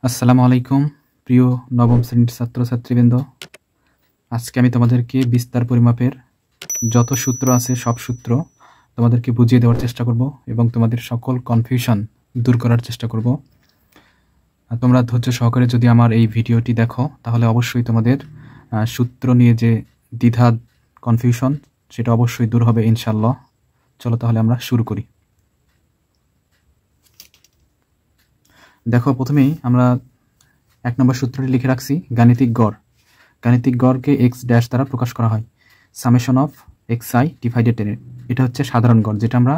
আসসালামু আলাইকুম প্রিয় নবম শ্রেণীর ছাত্রছাত্রীবৃন্দ। আজকে আমি তোমাদেরকে বিস্তার পরিমাপের যত সূত্র আছে সব সূত্র তোমাদেরকে বুঝিয়ে দেওয়ার চেষ্টা করব এবং তোমাদের সকল কনফিউশন দূর করার চেষ্টা করব। তোমরা ধৈর্য সহকারে যদি আমার এই ভিডিওটি দেখো তাহলে অবশ্যই তোমাদের সূত্র নিয়ে যে দ্বিধা কনফিউশন সেটা অবশ্যই দূর হবে ইনশাআল্লাহ। চলো তাহলে আমরা শুরু করি। দেখো, প্রথমেই আমরা 1 নম্বর সূত্রটি লিখে রাখছি, গাণিতিক গড়। গাণিতিক গড়কে এক্স ড্যাশ দ্বারা প্রকাশ করা হয়, summation of x I divided 10। এটা হচ্ছে সাধারণ গড়, যেটা আমরা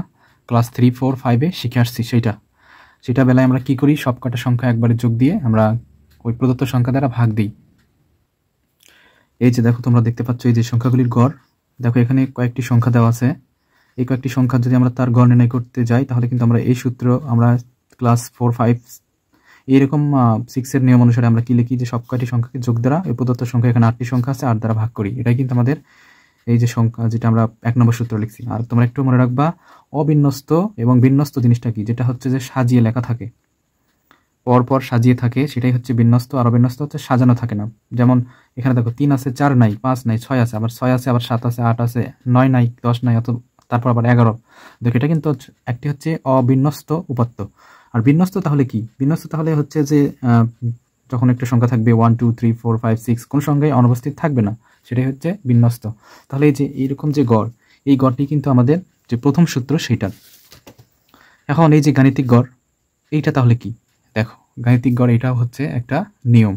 ক্লাস 3, 4, 5-এ শিখে আসছি। সেটা বেলায় আমরা কি করি, সব কটা সংখ্যা একবারে যোগ দিয়ে আমরা ওই প্রদত্ত সংখ্যা দ্বারা ভাগ দিই। এই যে দেখো, তোমরা দেখতে পাচ্ছ এই যে সংখ্যাগুলির গড়। দেখো এখানে কয়েকটি সংখ্যা দেওয়া আছে। এই কয়েকটি সংখ্যা যদি আমরা তার গড় নির্ণয় করতে যাই তাহলে কিন্তু আমরা এই সূত্র আমরা ক্লাস 4, 5 এইরকম 6-এর নিয়ম অনুসারে আমরা কি লিখি, যে সব কয়টি সংখ্যাকে যোগ দ্বারা এই প্রদত্ত সংখ্যা, এখানে 8টি সংখ্যা আছে, 8 দ্বারা ভাগ করি। এটাই কিন্তু আমাদের এই যে সংখ্যা, যেটা আমরা 1 নম্বর সূত্র লিখছি। আর তোমরা একটু মনে রাখবা, অবিন্যস্ত এবং বিন্যস্ত জিনিসটা কি, যেটা হচ্ছে যে সাজিয়ে লেখা থাকে, পরপর সাজিয়ে থাকে, সেটাই হচ্ছে বিন্যস্ত। আর অবিন্যস্ত হচ্ছে সাজানো থাকে না। যেমন এখানে দেখো 3 আছে, 4 নাই, 5 নাই, 6 আছে, আবার 6 আছে, আবার 7 আছে, 8 আছে, 9 নাই, 10 নাই, তারপর আবার 11। দেখো এটা কিন্তু একটি হচ্ছে অবিন্যস্ত উপাত্ত। আর বিন্যস্ত তাহলে কি? বিন্যস্ত তাহলে হচ্ছে যে যখন একটা সংখ্যা থাকবে 1, 2, 3, 4, 5, 6, কোন সংখ্যায় অনুপস্থিত থাকবে না, সেটাই হচ্ছে বিন্যস্ত। তাহলে এই যে এইরকম যে গড়, এই গড়টি কিন্তু আমাদের যে প্রথম সূত্র সেইটা। এখন এই যে গাণিতিক গড়, এইটা তাহলে কি? দেখো, গাণিতিক গড় এটাও হচ্ছে একটা নিয়ম।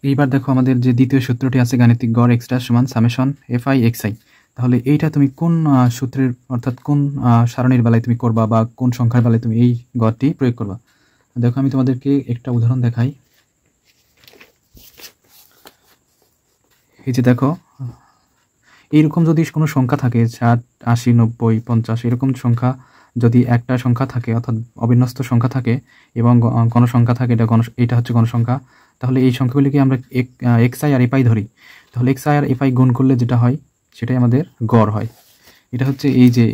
এইবার দেখো, আমাদের যে দ্বিতীয় সূত্রটি আছে, গাণিতিক গড় এক্স ড্যাশ সমান summation f I x I. তাহলে এইটা তুমি কোন সূত্রের, অর্থাৎ কোন সারণীর বেলায় তুমি করবা, বা কোন সংখ্যার বেলায় তুমি এই গড়টি প্রয়োগ করবা? দেখো আমি তোমাদেরকে একটা উদাহরণ দেখাই। এই যে দেখো, এইরকম যদি কোনো সংখ্যা থাকে 60, 80, 90, 50, এরকম সংখ্যা যদি একটা সংখ্যা থাকে, অর্থাৎ অবিন্যস্ত সংখ্যা থাকে, এবং গণসংখ্যা থাকে, এটা হচ্ছে গণসংখ্যা, তাহলে এই সংখ্যাগুলিকে আমরা এক্স আই আর এফ আই ধরি। তাহলে এক্স আই আর এফ আই গুণ করলে যেটা হয় সেটাই আমাদের গড় হয়। এটা হচ্ছে এই যে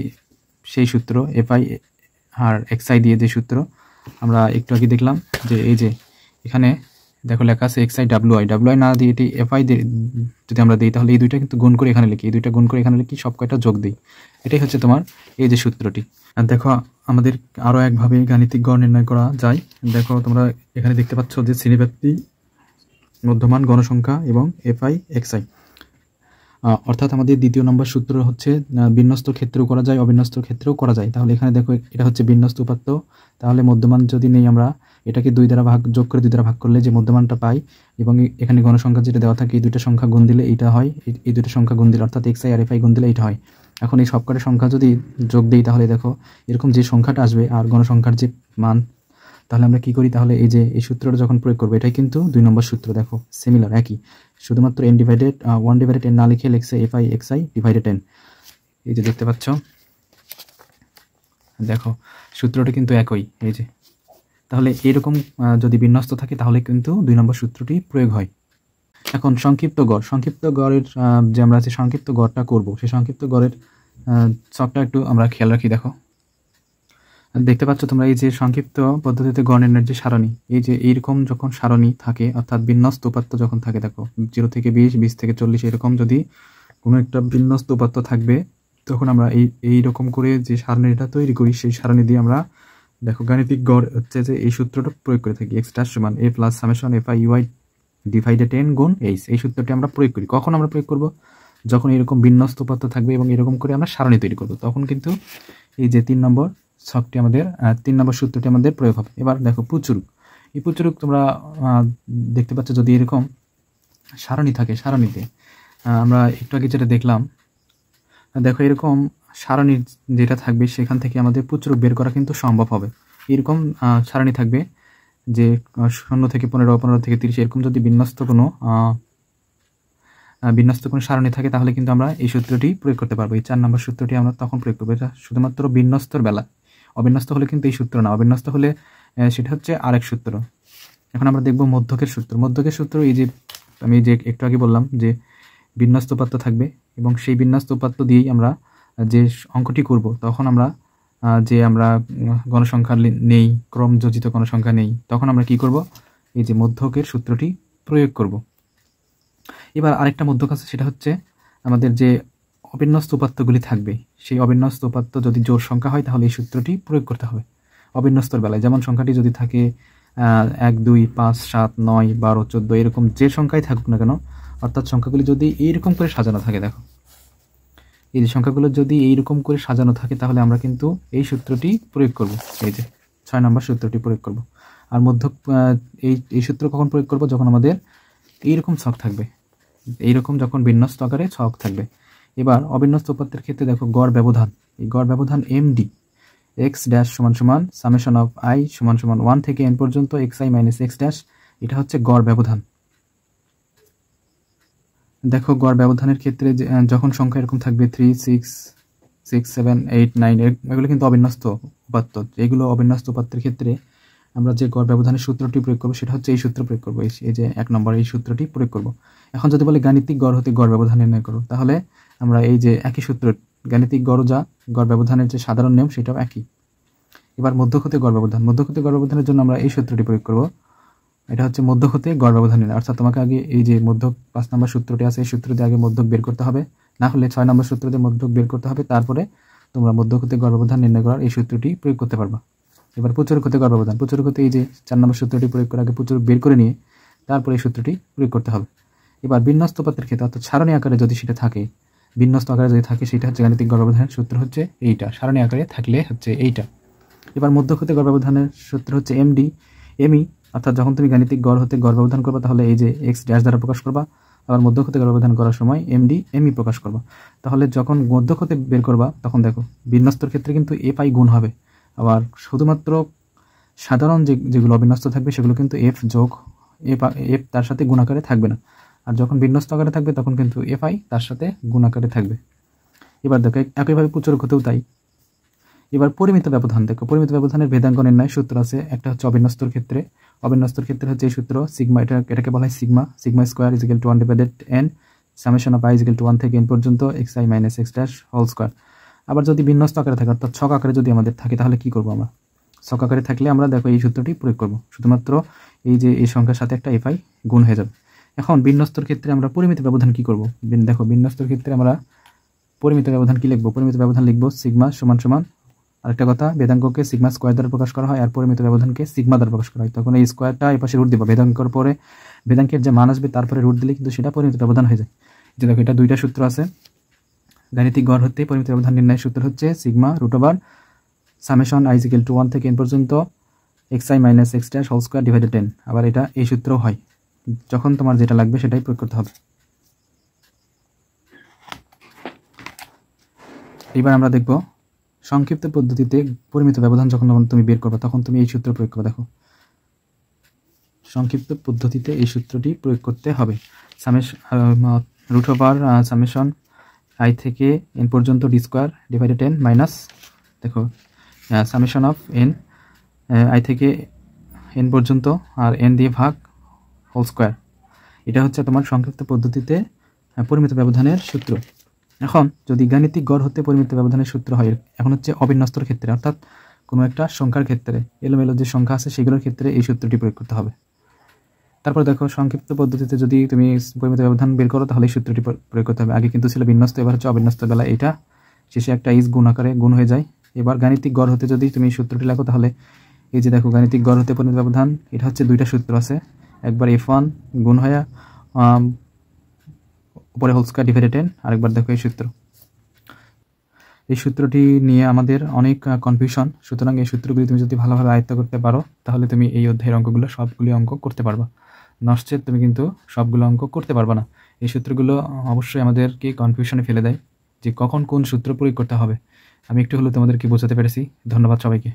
সেই সূত্র, এফ আই আর এক্স আই দিয়ে যে সূত্র আমরা একটু আগে দেখলাম, যে এই যে এখানে দেখো লেখা আছে x I W I. W I না দিয়ে এটি এফ আই যদি আমরা দিই, তাহলে এই দুইটা কিন্তু গুণ করে এখানে লিখি, এই দুইটা গুণ করে এখানে লিখি, সব কয়টা যোগ দিই। এটাই হচ্ছে তোমার এই যে সূত্রটি। আর দেখো, আমাদের আরও একভাবে গাণিতিক গড় নির্ণয় করা যায়। দেখো তোমরা এখানে দেখতে পাচ্ছ যে শ্রেণীব্যাপ্তি, মধ্যমান, গণসংখ্যা এবং এফ আই এক্স আই। অর্থাৎ আমাদের দ্বিতীয় নম্বর সূত্র হচ্ছে বিন্যস্ত ক্ষেত্রেও করা যায়, অবিন্যস্ত ক্ষেত্রেও করা যায়। তাহলে এখানে দেখো এটা হচ্ছে বিন্যস্ত উপাত্ত, তাহলে মধ্যমান যদি নেই আমরা, এটাকে 2 দ্বারা যোগ করে 2 দ্বারা ভাগ করলে যে মধ্যমানটা পাই, এবং এখানে গণসংখ্যা যেটা দেওয়া থাকে, এই দুটো সংখ্যা গুণ দিলে এইটা হয়, এই দুটো সংখ্যা গুণ দিলে, অর্থাৎ এক্স আই আর এফ আই গুণ দিলে এইটা হয়। এখন এই সবকটা সংখ্যা যদি যোগ দিই, তাহলে দেখো এরকম যে সংখ্যাটা আসবে আর গণসংখ্যার যে মান, তাহলে আমরা কি করি, তাহলে এই যে এই সূত্রটা যখন প্রয়োগ করবো, এটাই কিন্তু 2 নম্বর সূত্র। দেখো সিমিলার, একই, শুধুমাত্র n ডিভাইডেড 1 ডিভাইডেড n না লিখে লিখছে F I x I divided n। এই যে দেখতে পাচ্ছ, দেখো সূত্রটা কিন্তু একই। এই যে তাহলে এরকম যদি বিন্যস্ত থাকে তাহলে কিন্তু 2 নম্বর সূত্রটি প্রয়োগ হয়। এখন সংক্ষিপ্ত গড়। সংক্ষিপ্ত গড়ের যে আমরা যে সংক্ষিপ্ত গড়টা করব, সেই সংক্ষিপ্ত গড়ের ছকটা একটু আমরা খেয়াল রাখি। দেখো দেখতে পাচ্ছ তোমরা, এই যে সংক্ষিপ্ত পদ্ধতিতে গড় নির্ণয়ের যে সারণী, এই যে এইরকম যখন সারণী থাকে, অর্থাৎ বিন্যস্ত উপাত্ত যখন থাকে, দেখো 0 থেকে 20, 20 থেকে 40, এরকম যদি কোনো একটা বিন্যস্ত উপাত্ত থাকবে, তখন আমরা এইরকম করে যে সারণীটা তৈরি করি, সেই সারণী দিয়ে আমরা দেখো গাণিতিক গড় হচ্ছে যে এই সূত্রটা প্রয়োগ করে থাকি, এক্স ড্যাশ সমান a plus summation f i u i divided n গুণ এইচ। এই সূত্রটি আমরা প্রয়োগ করি। কখন আমরা প্রয়োগ করব? যখন এরকম বিন্যস্ত উপাত্ত থাকবে এবং এরকম করে আমরা সারণী তৈরি করব, তখন কিন্তু এই যে 3 নম্বর ছকটি আমাদের, 3 নম্বর সূত্রটি আমাদের প্রয়োগ হবে। এবার দেখো প্রচুরক। এই প্রচুরক তোমরা দেখতে পাচ্ছ, যদি এরকম সারণী থাকে, সারণীতে আমরা একটু আগে যেটা দেখলাম, দেখো এরকম সারণী যেটা থাকবে, সেখান থেকে আমাদের প্রচুরক বের করা কিন্তু সম্ভব হবে। এরকম সারণী থাকবে যে 0 থেকে 15, 15 থেকে 30, এরকম যদি বিন্যস্ত কোনো সারণী থাকে, তাহলে কিন্তু আমরা এই সূত্রটি প্রয়োগ করতে পারবো। এই 4 নম্বর সূত্রটি আমরা তখন প্রয়োগ করবো। এটা শুধুমাত্র বিন্যস্তর বেলা, অবিন্যস্ত হলে কিন্তু এই সূত্র না, অবিন্যস্ত হলে সেটা হচ্ছে আরেক সূত্র। এখন আমরা দেখব মধ্যকের সূত্র। মধ্যকের সূত্র এই যে আমি যে একটু আগে বললাম, যে বিন্যস্ত উপাত্ত থাকবে এবং সেই বিন্যস্ত উপাত্ত দিয়েই আমরা যে অঙ্কটি করব, তখন আমরা যে আমরা গণসংখ্যা নেই, ক্রমযোজিত গণসংখ্যা নেই, তখন আমরা কি করব, এই যে মধ্যকের সূত্রটি প্রয়োগ করব। এবার আরেকটা মধ্যক আছে, সেটা হচ্ছে আমাদের যে অবিন্যস্ত উপাত্তগুলি থাকবে, সেই অবিন্যস্ত উপাত্ত যদি জোড় সংখ্যা হয় তাহলে এই সূত্রটি প্রয়োগ করতে হবে অবিন্যস্তর বেলায়। যেমন সংখ্যাটি যদি থাকে 1, 2, 5, 7, 9, 12, 14 এরকম যে সংখ্যাই থাকুক না কেন, অর্থাৎ সংখ্যাগুলি যদি এইরকম করে সাজানো থাকে, দেখো এই যে সংখ্যাগুলো যদি এইরকম করে সাজানো থাকে তাহলে আমরা কিন্তু এই সূত্রটি প্রয়োগ করব, এই যে 6 নম্বর সূত্রটি প্রয়োগ করব। আর মধ্যক এই সূত্র কখন প্রয়োগ করব, যখন আমাদের এইরকম ছক থাকবে, এইরকম যখন বিন্যস্ত আকারে ছক থাকবে। এবার অবিন্যস্ত উপাত্তের ক্ষেত্রে দেখো গড় ব্যবধান, এই গড় ব্যবধান এমডি এক্স ড্যাশ সমান সমান সামেশন অফ আই সমান সমান 1 থেকে n পর্যন্ত x i minus x dash, এটা হচ্ছে গড় ব্যবধান। দেখো গড় ব্যবধানের ক্ষেত্রে যখন সংখ্যা এরকম থাকবে 3, 6, 6, 7, 8, 9 এগুলো কিন্তু অবিন্যস্ত উপাত্ত। এগুলো অবিন্যস্ত উপাত্তের ক্ষেত্রে আমরা যে গড় ব্যবধানের সূত্রটি প্রয়োগ করবো সেটা হচ্ছে এই সূত্র প্রয়োগ করবো, এই যে 1 নম্বর এই সূত্রটি প্রয়োগ করব। এখন যদি বলে গাণিতিক গড় হতে গড় ব্যবধান নির্ণয় করো, তাহলে আমরা এই যে একই সূত্র, গাণিতিক গড় যা গড় ব্যবধানের যে সাধারণ নিয়ম সেটাও একই। এবার মধ্যক হতে গড় ব্যবধান, মধ্যক হতে গড় ব্যবধানের জন্য আমরা এই সূত্রটি প্রয়োগ করব, এটা হচ্ছে মধ্যক হতে গড় ব্যবধান নির্ণয়। অর্থাৎ তোমাকে আগে এই যে মধ্যক 5 নম্বর সূত্রটি আছে, এই সূত্র দিয়ে আগে মধ্যক বের করতে হবে, না হলে 6 নম্বর সূত্র দিয়ে মধ্যক বের করতে হবে, তারপরে তোমরা মধ্যক হতে গড় ব্যবধান নির্ণয় করার এই সূত্রটি প্রয়োগ করতে পারবা। এবার প্রচুরক হতে গড় ব্যবধান, প্রচুরক হতে এই যে 4 নম্বর সূত্রটি প্রয়োগ করে আগে প্রচুরক বের করে নিয়ে তারপরে এই সূত্রটি প্রয়োগ করতে হবে। এবার বিন্যস্ত উপাত্তের ক্ষেত্রে, অর্থাৎ সারণী আকারে যদি সেটা থাকে, বিন্যস্ত আকারে যদি থাকে, সেটা হচ্ছে গাণিতিক গড় ব্যবধানের সূত্র হচ্ছে এইটা, সারণী আকারে থাকলে হচ্ছে এইটা। এবার মধ্যক হতে গড় ব্যবধানের সূত্র হচ্ছে এমডি এমই, অর্থাৎ যখন তুমি গাণিতিক গড় হতে গড় ব্যবধান করবা তাহলে এই যে এক্স ড্যাশ দ্বারা প্রকাশ করবা, আবার মধ্যক হতে গড় ব্যবধান করার সময় এমডি এমই প্রকাশ করবা। তাহলে যখন মধ্যক হতে বের করবা তখন দেখো বিন্যস্তর ক্ষেত্রে কিন্তু এফ আই গুণ হবে, আবার শুধুমাত্র সাধারণ যেগুলো অবিন্যস্ত থাকবে সেগুলো কিন্তু এফ যোগ এফ তার সাথে গুণ আকারে থাকবে না, আর যখন বিন্যস্ত আকারে থাকবে তখন কিন্তু এফ আই তার সাথে গুণ আকারে থাকবে। এবার দেখো একইভাবে প্রচুরক হতেও তাই। এবার পরিমিত ব্যবধান, দেখো পরিমিত ব্যবধানের ভেদাঙ্ক নির্ণয় সূত্র আছে, একটা হচ্ছে অবিন্যস্তর ক্ষেত্রে, অবিন্যস্তর ক্ষেত্রে হচ্ছে এই সূত্র সিগমা, এটাকে বলা হয় sigma square is equal to 1 divided n summation of i is equal to 1 থেকে n পর্যন্ত x i minus x dash whole square. আবার যদি বিন্যস্ত আকারে থাকে, অর্থাৎ ছক আকারে যদি আমাদের থাকে, তাহলে কি করবো আমরা, ছক আকারে থাকলে আমরা দেখো এই সূত্রটি প্রয়োগ করব, শুধুমাত্র এই যে এই সংখ্যার সাথে একটা এফ আই গুণ হয়ে যাবে। এখন বিন্যস্তর ক্ষেত্রে আমরা পরিমিত ব্যবধান কি করব, দেখো বিন্যস্তর ক্ষেত্রে আমরা পরিমিত ব্যবধান কি লিখবো, পরিমিত ব্যবধান লিখবো সিগমা সমান সমান, আরেকটা কথা ভেদাঙ্ককে সিগমা স্কোয়ার দ্বারা প্রকাশ করা হয় আর পরিমিত ব্যবধানকে সিগমা দ্বারা প্রকাশ করা হয়। তখন এই স্কোয়ারটা এই পাশে রুট দিবা, ভেদাঙ্কর পরে ভেদাঙ্কের যে মান আসবে তারপরে রুট দিলে কিন্তু সেটা পরিমিত ব্যবধান হয়ে যায়। যে দেখো এটা দুইটা সূত্র আছে, গাণিতিক গড় হতে পরিমিত ব্যবধান নির্ণয়ের সূত্র হচ্ছে sigma root over summation i is equal to 1 থেকে n পর্যন্ত x i minus x dash whole square divided 10। আবার এটা এই সূত্রও হয়, যখন তোমার যেটা লাগবে সেটাই প্রয়োগ করতে হবে। এবার আমরা দেখব সংক্ষিপ্ত পদ্ধতিতে পরিমিত ব্যবধান যখন তুমি বের করবে তখন তুমি এই সূত্র প্রয়োগ করবে। দেখো সংক্ষিপ্ত পদ্ধতিতে এই সূত্রটি প্রয়োগ করতে হবে, রুট ওভার সামেশন i থেকে n পর্যন্ত ডি স্কোয়ার ডিভাইডেড 10 মাইনাস, দেখো সামেশন অফ n i থেকে n পর্যন্ত আর n দিয়ে ভাগ হোল স্কোয়ার। এটা হচ্ছে তোমার সংক্ষিপ্ত পদ্ধতিতে পরিমিত ব্যবধানের সূত্র। এখন যদি গাণিতিক গড় হতে পরিমিত ব্যবধানের সূত্র হয়, এখন হচ্ছে অবিন্যস্তর ক্ষেত্রে, অর্থাৎ কোনো একটা সংখ্যার ক্ষেত্রে এলোমেলো যে সংখ্যা আছে সেগুলোর ক্ষেত্রে এই সূত্রটি প্রয়োগ করতে হবে। তারপর দেখো সংক্ষিপ্ত পদ্ধতিতে যদি তুমি পরিমিত ব্যবধান বের করো তাহলে এই সূত্রটি প্রয়োগ করতে হবে। আগে কিন্তু ছিল বিন্যস্ত, এবার হচ্ছে অবিন্যস্ত বেলা এটা শেষে একটা ইজ গুণ আকারে গুণ হয়ে যায়। এবার গাণিতিক গড় হতে যদি তুমি সূত্রটি লেখো তাহলে এই যে দেখো গাণিতিক গড় হতে পরিমিত ব্যবধান, এটা হচ্ছে দুইটা সূত্র আছে, একবার f1 গুণ হয়ে উপরে হোল স্কয়ার ডিভাইডেড 10, আরেকবার দেখো এই সূত্র। এই সূত্রটি নিয়ে আমাদের অনেক কনফিউশন, সুতরাং এই সূত্রগুলি তুমি যদি ভালোভাবে আয়ত্ত করতে পারো তাহলে তুমি এই অধ্যায়ের অঙ্কগুলো সবগুলি অঙ্ক করতে পারবা, নচেত তুমি কিন্তু সবগুলো অঙ্ক করতে পারবা না। এই সূত্রগুলো অবশ্যই আমাদেরকে কনফিউশনে ফেলে দেয় যে কখন কোন সূত্র প্রয়োগ করতে হবে। আমি একটু হলেও তোমাদেরকে বোঝাতে পেরেছি। ধন্যবাদ সবাইকে।